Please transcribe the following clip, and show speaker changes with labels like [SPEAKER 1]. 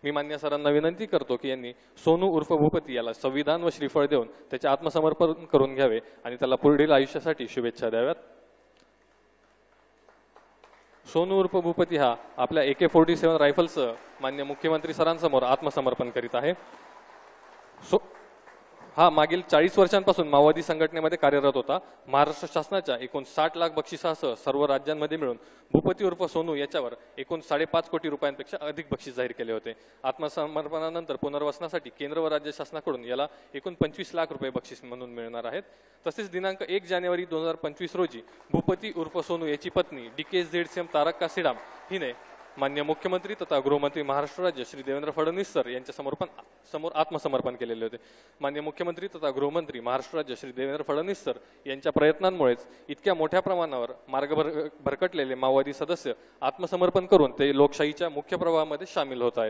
[SPEAKER 1] मी मान्य सरांना विनंती करतो की यांनी सोनू उर्फ भूपती याला संविधान व श्रीफळ देऊन त्याचे आत्मसमर्पण करून घ्यावे आणि त्याला पुढील आयुष्यासाठी शुभेच्छा द्याव्यात। सोनू उर्फ भूपती हा आपल्या AK-47 रायफलसह मान्य मुख्यमंत्री सरांसमोर आत्मसमर्पण करीत आहे। हा मागील 40 वर्षांपासून माओवादी संघटनेमध्ये कार्यरत होता। महाराष्ट्र शासनाच्या एकूण 60 लाख बक्षिसासह सर्व राज्यांमध्ये मिळून भूपती उर्फ सोनू याच्यावर एकूण 5.5 कोटी रुपयांपेक्षा अधिक बक्षीस जाहीर केले होते। आत्मसमर्पणानंतर पुनर्वसनासाठी केंद्र व राज्य शासनाकडून याला एकूण 25 लाख रुपये बक्षीस म्हणून मिळणार आहेत। तसेच दिनांक 1 जानेवारी 2025 रोजी भूपती उर्फ सोनू याची पत्नी DKZCM तारक्का सीडाम हिने मान्य मुख्यमंत्री तथा गृहमंत्री महाराष्ट्र राज्य श्री देवेंद्र फडणवीस सर यांच्या समोर आत्मसमर्पण केलेले होते। मान्य मुख्यमंत्री तथा गृहमंत्री महाराष्ट्र राज्य श्री देवेंद्र फडणवीस सर यांच्या प्रयत्नांमुळेच इतक्या मोठ्या प्रमाणावर मार्ग भरकटलेले माओवादी सदस्य आत्मसमर्पण करून ते लोकशाहीच्या मुख्य प्रवाहामध्ये सामील होत आहेत।